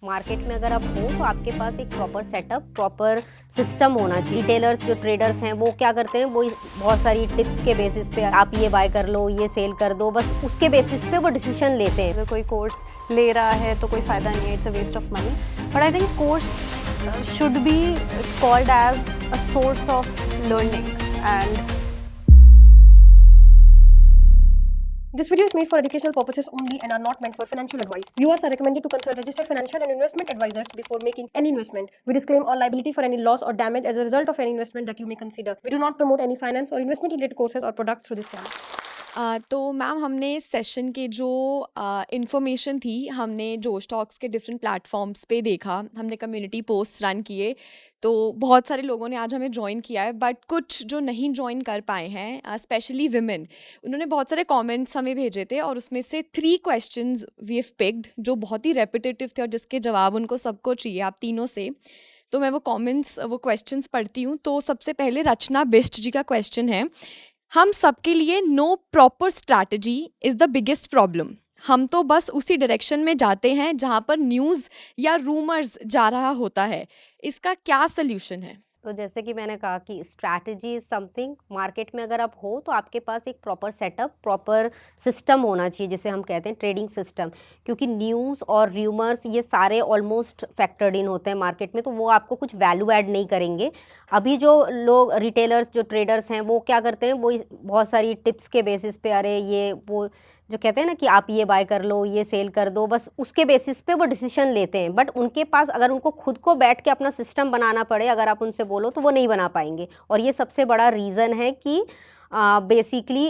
Market में अगर आप हो तो आपके पास एक प्रॉपर सेटअप, प्रॉपर सिस्टम होना चाहिए। रिटेलर्स जो ट्रेडर्स हैं वो क्या करते हैं, वो बहुत सारी टिप्स के बेसिस पे आप ये बाय कर लो, ये सेल कर दो, बस उसके बेसिस पे वो डिसीजन लेते हैं। अगर कोई कोर्स ले रहा है तो कोई फ़ायदा नहीं है, it's a waste of money. But I think course should be called as a source of learning and this video is made for educational purposes only and are not meant for financial advice. Viewers are recommended to consult registered financial and investment advisors before making any investment. We disclaim all liability for any loss or damage as a result of any investment that you may consider. We do not promote any finance or investment related courses or products through this channel. तो ma'am हमने session के जो information थी हमने जोश talks के different platforms पे देखा, हमने कम्युनिटी पोस्ट रन किए, तो बहुत सारे लोगों ने आज हमें ज्वाइन किया है, बट कुछ जो नहीं ज्वाइन कर पाए हैं स्पेशली विमेन, उन्होंने बहुत सारे कमेंट्स हमें भेजे थे और उसमें से 3 क्वेश्चंस वी हैव पिक्ड जो बहुत ही रेपिटेटिव थे और जिसके जवाब उनको सबको चाहिए, आप तीनों से। तो मैं वो क्वेश्चंस पढ़ती हूँ। तो सबसे पहले रचना बिष्ट जी का क्वेश्चन है, हम सबके लिए no proper strategy is the biggest problem. हम तो बस उसी डायरेक्शन में जाते हैं जहाँ पर न्यूज़ या रूमर्स जा रहा होता है, इसका क्या सल्यूशन है? तो जैसे कि मैंने कहा कि स्ट्रैटेजी इज समथिंग, मार्केट में अगर आप हो तो आपके पास एक प्रॉपर सेटअप, प्रॉपर सिस्टम होना चाहिए, जिसे हम कहते हैं ट्रेडिंग सिस्टम। क्योंकि न्यूज़ और र्यूमर्स ये सारे ऑलमोस्ट फैक्टर्ड इन होते हैं मार्केट में, तो वो आपको कुछ वैल्यू ऐड नहीं करेंगे। अभी जो लोग रिटेलर्स जो ट्रेडर्स हैं वो क्या करते हैं, वो बहुत सारी टिप्स के बेसिस पे, अरे ये वो जो कहते हैं ना कि आप ये बाय कर लो, ये सेल कर दो, बस उसके बेसिस पे वो डिसीजन लेते हैं। बट उनके पास अगर उनको खुद को बैठ के अपना सिस्टम बनाना पड़े, अगर आप उनसे बोलो तो वो नहीं बना पाएंगे। और ये सबसे बड़ा रीज़न है कि बेसिकली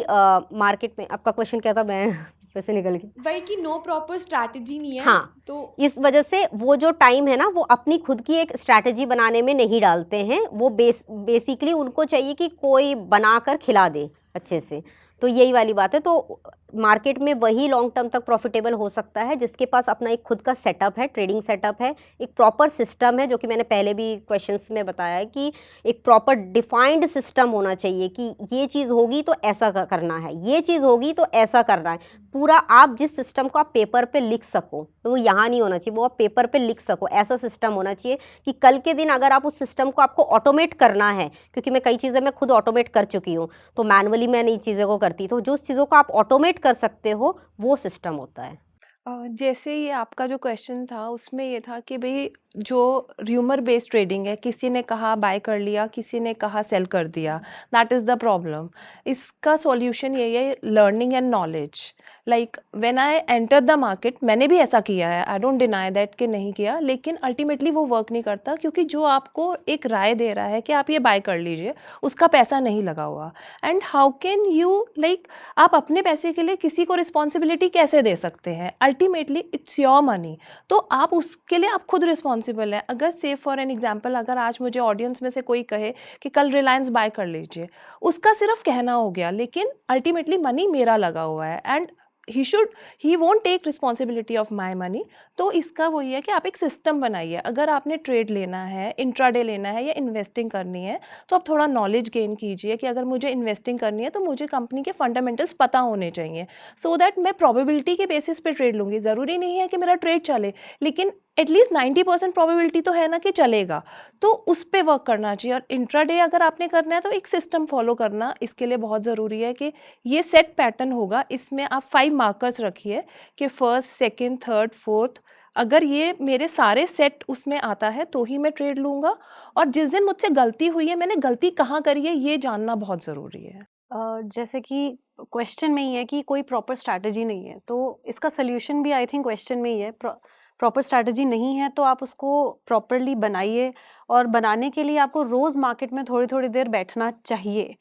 मार्केट में, आपका क्वेश्चन क्या था, मैं वैसे निकल गई। वही कि नो प्रॉपर स्ट्रैटेजी नहीं है। हाँ, तो इस वजह से वो जो टाइम है ना, वो अपनी खुद की एक स्ट्रैटेजी बनाने में नहीं डालते हैं। वो बेसिकली उनको चाहिए कि कोई बना कर खिला दे अच्छे से। तो यही वाली बात है। तो मार्केट में वही लॉन्ग टर्म तक प्रॉफिटेबल हो सकता है जिसके पास अपना एक खुद का सेटअप है, ट्रेडिंग सेटअप है, एक प्रॉपर सिस्टम है, जो कि मैंने पहले भी क्वेश्चंस में बताया है कि एक प्रॉपर डिफाइंड सिस्टम होना चाहिए कि ये चीज़ होगी तो ऐसा करना है, ये चीज़ होगी तो ऐसा करना है। पूरा आप जिस सिस्टम को आप पेपर पे लिख सको, तो वो यहाँ नहीं होना चाहिए, वो आप पेपर पे लिख सको, ऐसा सिस्टम होना चाहिए कि कल के दिन अगर आप उस सिस्टम को आपको ऑटोमेट करना है, क्योंकि मैं कई चीज़ें मैं खुद ऑटोमेट कर चुकी हूँ, तो मैनुअली मैं नई चीज़ों को करती, तो जो चीज़ों को आप ऑटोमेट कर सकते हो वो सिस्टम होता है। जैसे ये आपका जो क्वेश्चन था उसमें ये था कि भाई जो र्यूमर बेस्ड ट्रेडिंग है, किसी ने कहा बाय कर लिया, किसी ने कहा सेल कर दिया, दैट इज़ द प्रॉब्लम। इसका सॉल्यूशन यही है, learning and knowledge. Like when I enter the market, मैंने भी ऐसा किया है, आई डोंट डिनाई दैट कि नहीं किया, लेकिन अल्टीमेटली वो वर्क नहीं करता, क्योंकि जो आपको एक राय दे रहा है कि आप ये बाय कर लीजिए, उसका पैसा नहीं लगा हुआ। And how can you like, आप अपने पैसे के लिए किसी को रिस्पॉन्सिबिलिटी कैसे दे सकते हैं? अल्टीमेटली इट्स योर मनी, तो आप उसके लिए आप खुद रिस्पॉन्सिबल है। अगर से फॉर एन एग्जाम्पल, अगर आज मुझे ऑडियंस में से कोई कहे कि कल रिलायंस बाय कर लीजिए, उसका सिर्फ कहना हो गया, लेकिन अल्टीमेटली मनी मेरा लगा हुआ है and he won't take responsibility of my money. तो इसका वही है कि आप एक सिस्टम बनाइए। अगर आपने ट्रेड लेना है, इंट्राडे लेना है या इन्वेस्टिंग करनी है, तो आप थोड़ा नॉलेज गेन कीजिए कि अगर मुझे इन्वेस्टिंग करनी है तो मुझे कंपनी के फंडामेंटल्स पता होने चाहिए, सो दैट मैं प्रोबेबिलिटी के बेसिस पे ट्रेड लूँगी। ज़रूरी नहीं है कि मेरा ट्रेड चले, लेकिन एटलीस्ट 90% प्रोबेबिलिटी तो है ना कि चलेगा, तो उस पर वर्क करना चाहिए। और इंट्राडे अगर आपने करना है तो एक सिस्टम फॉलो करना इसके लिए बहुत ज़रूरी है कि ये सेट पैटर्न होगा, इसमें आप 5 मार्कर्स रखिए कि फर्स्ट, सेकंड, थर्ड, फोर्थ, अगर ये मेरे सारे सेट उसमें आता है तो ही मैं ट्रेड लूँगा। और जिस दिन मुझसे गलती हुई है, मैंने गलती कहाँ करी है, ये जानना बहुत ज़रूरी है। जैसे कि क्वेश्चन में ही है कि कोई प्रॉपर स्ट्रैटेजी नहीं है, तो इसका सल्यूशन भी आई थिंक क्वेश्चन में ही है। प्रॉपर स्ट्रैटेजी नहीं है तो आप उसको प्रॉपरली बनाइए, और बनाने के लिए आपको रोज़ मार्केट में थोड़ी थोड़ी देर बैठना चाहिए,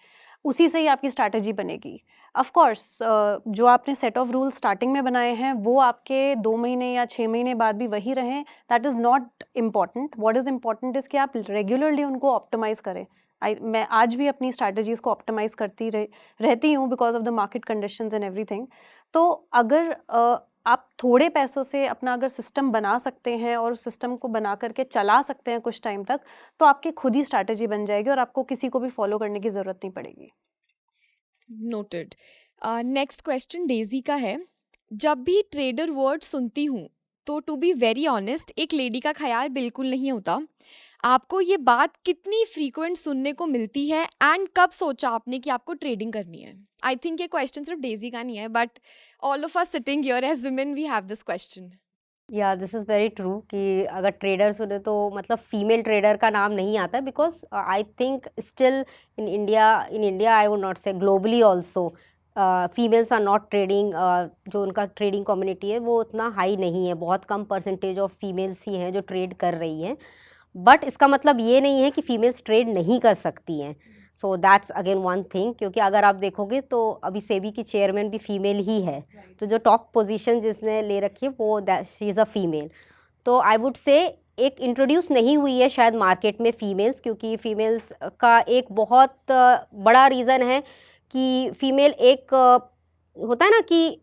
उसी से ही आपकी स्ट्रैटेजी बनेगी। ऑफ कोर्स जो आपने सेट ऑफ रूल स्टार्टिंग में बनाए हैं वो आपके 2 महीने या 6 महीने बाद भी वही रहें, that is not important. What is important is कि आप रेगुलरली उनको ऑप्टिमाइज़ करें। मैं आज भी अपनी स्ट्रैटेजीज़ को ऑप्टिमाइज़ करती रहती हूँ because of the market conditions and everything. तो अगर आप थोड़े पैसों से अपना अगर सिस्टम बना सकते हैं और उस सिस्टम को बना करके चला सकते हैं कुछ टाइम तक, तो आपकी खुद ही स्ट्रैटेजी बन जाएगी और आपको किसी को भी फॉलो करने की ज़रूरत नहीं पड़ेगी। नोटेड। नेक्स्ट क्वेश्चन डेजी का है, जब भी ट्रेडर वर्ड सुनती हूँ तो टू बी वेरी ऑनेस्ट एक लेडी का ख्याल बिल्कुल नहीं होता। आपको ये बात कितनी फ्रीक्वेंट सुनने को मिलती है एंड कब सोचा आपने कि आपको ट्रेडिंग करनी है? आई थिंक ये क्वेश्चन सिर्फ डेजी का नहीं है, but all of us sitting here as women we have this question. या दिस इज़ वेरी ट्रू कि अगर ट्रेडर सुने तो मतलब फीमेल ट्रेडर का नाम नहीं आता है, because I think still in India I would not say globally also females are not trading, जो उनका ट्रेडिंग कम्युनिटी है वो उतना हाई नहीं है, बहुत कम परसेंटेज ऑफ फीमेल्स ही हैं जो ट्रेड कर रही हैं। बट इसका मतलब ये नहीं है कि फीमेल्स ट्रेड नहीं कर सकती हैं। So that's again one thing, क्योंकि अगर आप देखोगे तो अभी सेबी की चेयरमैन भी फीमेल ही है, तो जो टॉप पोजीशन जिसने ले रखी है वो शी इज़ अ फीमेल। तो आई वुड से एक इंट्रोड्यूस नहीं हुई है शायद मार्केट में फ़ीमेल्स, क्योंकि फ़ीमेल्स का एक बहुत बड़ा रीज़न है कि फ़ीमेल एक होता है ना कि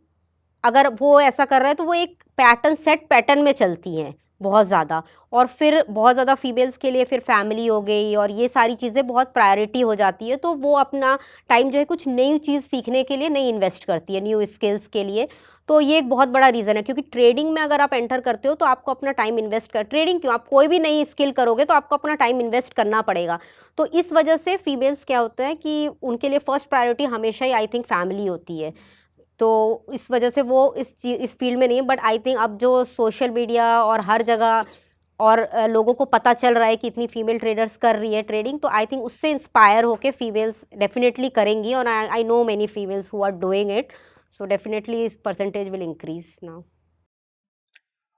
अगर वो ऐसा कर रहा है तो वो एक सेट पैटर्न में चलती हैं बहुत ज़्यादा, और फिर बहुत ज़्यादा फीमेल्स के लिए फिर फैमिली हो गई और ये सारी चीज़ें बहुत प्रायोरिटी हो जाती है, तो वो अपना टाइम जो है कुछ नई चीज़ सीखने के लिए नहीं इन्वेस्ट करती है, न्यू स्किल्स के लिए। तो ये एक बहुत बड़ा रीज़न है, क्योंकि ट्रेडिंग में अगर आप एंटर करते हो तो आपको अपना टाइम इन्वेस्ट ट्रेडिंग क्यों, आप कोई भी नई स्किल करोगे तो आपको अपना टाइम इन्वेस्ट करना पड़ेगा। तो इस वजह से फीमेल्स क्या होता है कि उनके लिए फर्स्ट प्रायोरिटी हमेशा ही आई थिंक फैमिली होती है, तो इस वजह से वो इस फील्ड में नहीं है। बट आई थिंक अब जो सोशल मीडिया और हर जगह और लोगों को पता चल रहा है कि इतनी फीमेल ट्रेडर्स कर रही है ट्रेडिंग, तो आई थिंक उससे इंस्पायर होके फीमेल्स डेफिनेटली करेंगी, और I know many females who are doing it, so definitely इस percentage will increase now.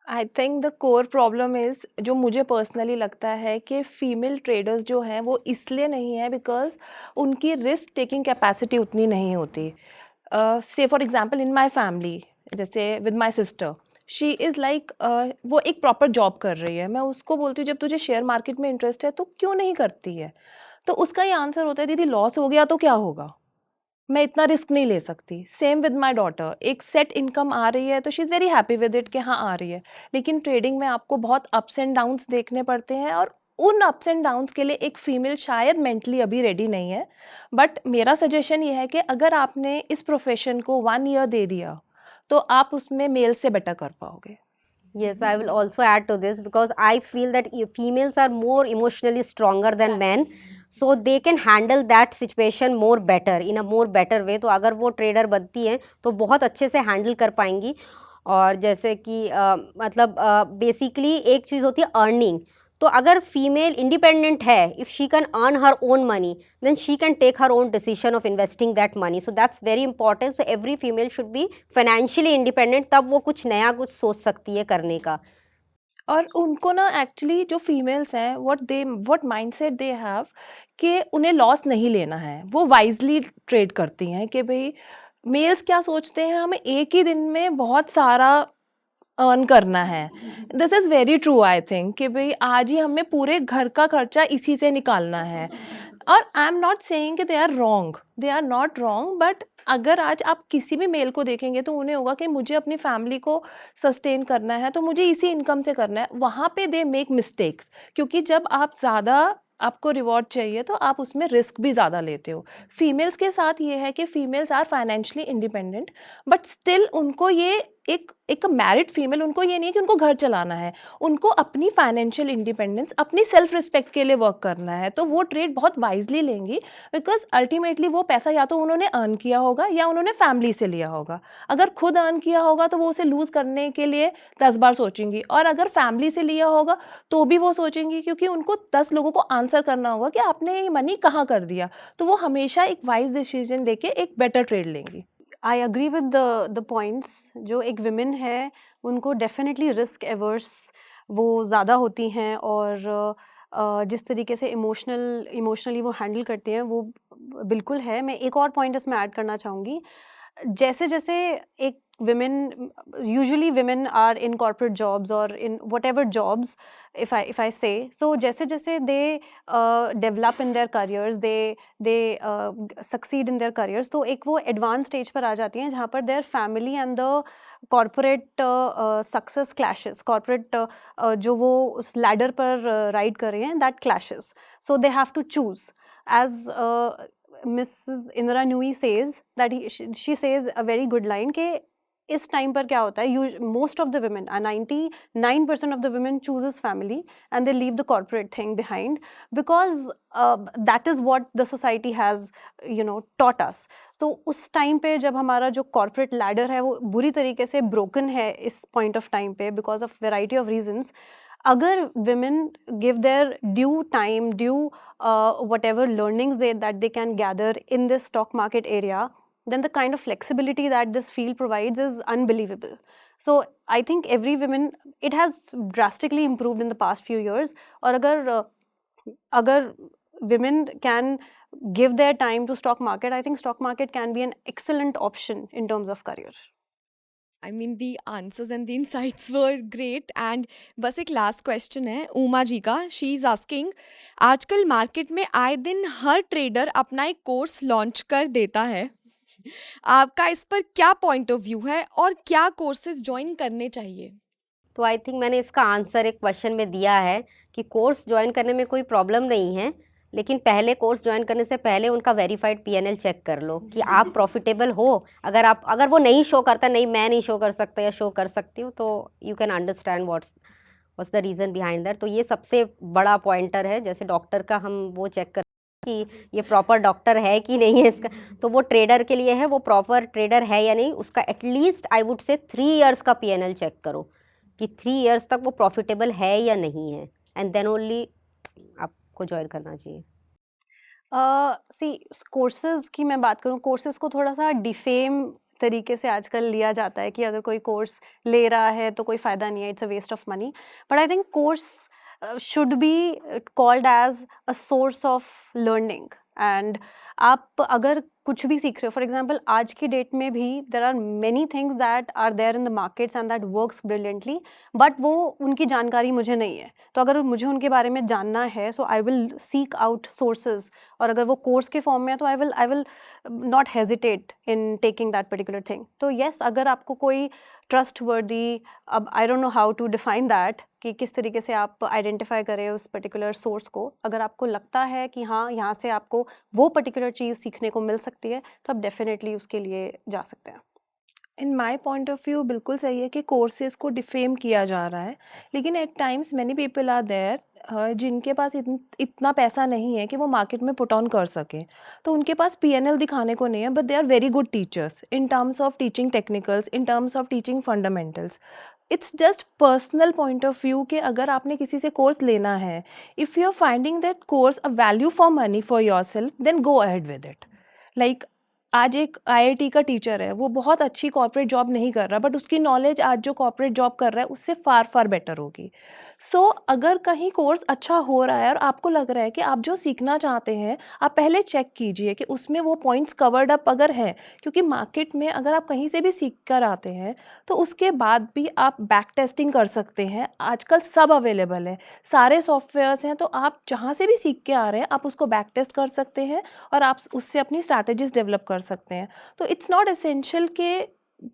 I think the core problem is, जो मुझे पर्सनली लगता है कि फीमेल ट्रेडर्स जो हैं वो इसलिए नहीं है बिकॉज उनकी रिस्क टेकिंग कैपेसिटी उतनी नहीं होती। Say for example in my family, जैसे with my sister, she is like वो एक प्रॉपर जॉब कर रही है। मैं उसको बोलती हूँ जब तुझे शेयर मार्केट में इंटरेस्ट है तो क्यों नहीं करती है? तो उसका ये आंसर होता है, दीदी लॉस हो गया तो क्या होगा, मैं इतना रिस्क नहीं ले सकती। सेम विद माय डॉटर, एक सेट इनकम आ रही है तो she is very happy with it कि हाँ आ रही है। लेकिन ट्रेडिंग में आपको बहुत अप्स एंड डाउन्स देखने पड़ते हैं, और उन अप्स एंड डाउन्स के लिए एक फीमेल शायद मेंटली अभी रेडी नहीं है। बट मेरा सजेशन ये है कि अगर आपने इस प्रोफेशन को 1 ईयर दे दिया तो आप उसमें मेल से बेटर कर पाओगे। Yes, I will also add to this because I feel that females are more emotionally stronger than men, so they can handle that situation more better in a more better way. तो अगर वो trader बनती हैं तो बहुत अच्छे से handle कर पाएंगी। और जैसे कि मतलब बेसिकली एक चीज़ होती है अर्निंग, तो अगर फीमेल इंडिपेंडेंट है, if she can earn her own money then she can take her own decision of investing that money, so that's very important. So every female should be financially independent, तब वो कुछ नया कुछ सोच सकती है करने का। और उनको ना एक्चुअली जो फीमेल्स हैं व्हाट माइंडसेट दे हैव कि उन्हें लॉस नहीं लेना है, वो वाइजली ट्रेड करती हैं कि भाई मेल्स क्या सोचते हैं, हमें एक ही दिन में बहुत सारा अर्न करना है। This is very true I think कि भाई आज ही हमें पूरे घर का खर्चा इसी से निकालना है। और आई एम नॉट सेइंग कि they are wrong, they are not wrong, but अगर आज आप किसी भी मेल को देखेंगे तो उन्हें होगा कि मुझे अपनी फैमिली को सस्टेन करना है तो मुझे इसी इनकम से करना है। वहाँ पे दे मेक मिस्टेक्स, क्योंकि जब आप ज़्यादा आपको रिवॉर्ड चाहिए तो आप उसमें रिस्क भी ज़्यादा लेते हो। फीमेल्स के साथ ये है कि females are financially independent, but still उनको ये एक मैरिड फीमेल, उनको ये नहीं है कि उनको घर चलाना है, उनको अपनी फाइनेंशियल इंडिपेंडेंस, अपनी सेल्फ रिस्पेक्ट के लिए वर्क करना है। तो वो ट्रेड बहुत वाइजली लेंगी, बिकॉज अल्टीमेटली वो पैसा या तो उन्होंने अर्न किया होगा या उन्होंने फैमिली से लिया होगा। अगर खुद अर्न किया होगा तो वो उसे लूज़ करने के लिए 10 बार सोचेंगी, और अगर फैमिली से लिया होगा तो भी वो सोचेंगी, क्योंकि उनको 10 लोगों को आंसर करना होगा कि आपने ये मनी कहाँ कर दिया। तो वो हमेशा एक वाइज डिसीजन लेके एक बेटर ट्रेड लेंगी। I agree with the points. जो एक विमेन है उनको डेफिनेटली रिस्क एवर्स वो ज़्यादा होती हैं, और जिस तरीके से इमोशनली वो हैंडल करती हैं वो बिल्कुल है। मैं एक और पॉइंट इसमें ऐड करना चाहूँगी। जैसे जैसे एक usually women are in corporate jobs or in whatever jobs, if I say so, जैसे जैसे they develop in their careers, they succeed in their careers, तो एक वो advanced stage पर आ जाती हैं जहाँ पर their family and the corporate success clashes, corporate जो वो उस ladder पर ride कर रहे हैं, that clashes, so they have to choose. As Mrs. Indra Nui says that she says a very good line कि इस टाइम पर क्या होता है, most of the women 99% of the women chooses family and they leave the corporate thing behind, because that is what the society has taught us. तो उस time पे जब हमारा जो कॉर्पोरेट लैडर है वो बुरी तरीके से ब्रोकन है इस पॉइंट ऑफ टाइम पे because of variety of reasons, अगर women give their due time, due whatever learnings that they can gather in this stock market area, then the kind of flexibility that this field provides is unbelievable. So I think every woman, it has drastically improved in the past few years. और अगर women can give their time to stock market, I think stock market can be an excellent option in terms of career. I mean, the answers and the insights were great. And बस एक last question है उमा जी का. She is asking, आजकल market में आए दिन हर trader अपना एक कोर्स लॉन्च कर देता है. आपका इस पर क्या पॉइंट ऑफ व्यू है और क्या कोर्सेज ज्वाइन करने चाहिए? तो आई थिंक मैंने इसका आंसर एक क्वेश्चन में दिया है कि कोर्स ज्वाइन करने में कोई प्रॉब्लम नहीं है, लेकिन पहले कोर्स ज्वाइन करने से पहले उनका वेरीफाइड पीएनएल चेक कर लो कि आप प्रॉफिटेबल हो. अगर वो नहीं शो करता, नहीं मैं नहीं शो कर सकता या शो कर सकती हूँ, तो you can understand what's the reason behind that. तो ये सबसे बड़ा पॉइंटर है. जैसे डॉक्टर का हम वो चेक कर कि ये प्रॉपर डॉक्टर है कि नहीं है इसका, तो वो ट्रेडर के लिए है, वो प्रॉपर ट्रेडर है या नहीं, उसका at least I would say 3 years का पीएनएल चेक करो कि 3 इयर्स तक वो प्रॉफिटेबल है या नहीं है, एंड देन ओनली आपको ज्वाइन करना चाहिए. कोर्सेज़ की मैं बात करूँ, कोर्सेज़ को थोड़ा सा डिफेम तरीके से आजकल लिया जाता है कि अगर कोई कोर्स ले रहा है तो कोई फ़ायदा नहीं है, it's a waste of money. But I think course should be called as a source of learning. And आप अगर कुछ भी सीख रहे हो, फॉर एग्जाम्पल आज की डेट में भी there are many things that are there in the markets and that works brilliantly, but वो उनकी जानकारी मुझे नहीं है. तो अगर मुझे उनके बारे में जानना है, so I will seek out sources, और अगर वो कोर्स के फॉर्म में है तो I will not hesitate in taking that particular thing. तो येस, अगर आपको कोई ट्रस्ट वर्दी, अब I don't know how to define that कि किस तरीके से आप आइडेंटिफाई करें उस पर्टिकुलर सोर्स को, अगर आपको लगता है कि हाँ यहाँ से आपको वो पर्टिकुलर चीज़ सीखने को मिल सकती है, तो आप डेफिनेटली उसके लिए जा सकते हैं. इन माई पॉइंट ऑफ व्यू बिल्कुल सही है कि कोर्सेज को डिफेम किया जा रहा है, लेकिन at times many people are there जिनके पास इतना पैसा नहीं है कि वो मार्केट में पुट ऑन कर सके, तो उनके पास पीएनएल दिखाने को नहीं है, but they are very good teachers in terms of teaching technicals, in terms of teaching fundamentals. It's just personal point of view कि अगर आपने किसी से कोर्स लेना है, if you are finding that course a value for money for yourself, then go ahead with it. Like आज एक IIT का टीचर है, वो बहुत अच्छी कॉर्पोरेट जॉब नहीं कर रहा, बट उसकी नॉलेज आज जो कॉर्पोरेट जॉब कर रहा है उससे फार बेटर होगी. सो अगर कहीं कोर्स अच्छा हो रहा है और आपको लग रहा है कि आप जो सीखना चाहते हैं, आप पहले चेक कीजिए कि उसमें वो पॉइंट्स कवर्ड अप अगर हैं, क्योंकि मार्केट में अगर आप कहीं से भी सीख कर आते हैं तो उसके बाद भी आप बैक टेस्टिंग कर सकते हैं. आजकल सब अवेलेबल है, सारे सॉफ्टवेयर्स हैं, तो आप जहाँ से भी सीख के आ रहे हैं आप उसको बैक टेस्ट कर सकते हैं और आप उससे अपनी स्ट्रैटेजीज डेवलप कर सकते हैं. तो इट्स नॉट एसेंशियल कि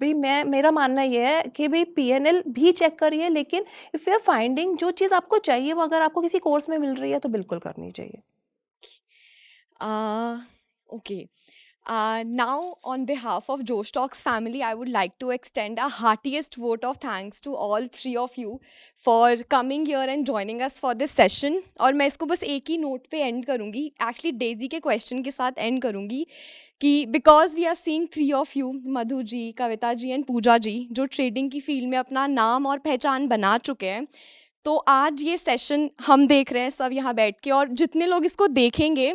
भाई मेरा मानना ये है कि भाई पीएनएल भी चेक करिए, लेकिन इफ़ यू आर फाइंडिंग जो चीज़ आपको चाहिए वो अगर आपको किसी कोर्स में मिल रही है तो बिल्कुल करनी चाहिए. Okay. Now, on behalf of Josh Talks family, I would like to extend a heartiest vote of thanks to all 3 of you for coming here and joining us for this session. और मैं इसको बस एक ही note पे end करूँगी, actually Daisy के question के साथ एंड करूँगी कि because we are seeing 3 of you, Madhu ji, Kavita ji and Pooja ji, जो ट्रेडिंग की फील्ड में अपना नाम और पहचान बना चुके हैं, तो आज ये सेशन हम देख रहे हैं सब यहाँ बैठ के, और जितने लोग इसको देखेंगे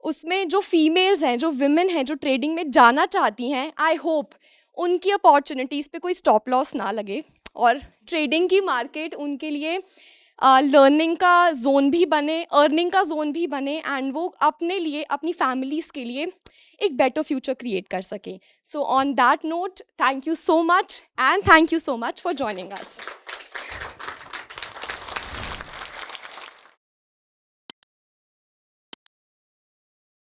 उसमें जो फीमेल्स हैं, जो विमेन हैं, जो ट्रेडिंग में जाना चाहती हैं, आई होप उनकी अपॉर्चुनिटीज़ पे कोई स्टॉप लॉस ना लगे और ट्रेडिंग की मार्केट उनके लिए लर्निंग का जोन भी बने, अर्निंग का जोन भी बने, एंड वो अपने लिए, अपनी फैमिलीज़ के लिए एक बेटर फ्यूचर क्रिएट कर सकें. So on that note, thank you so much and thank you so much for joining us.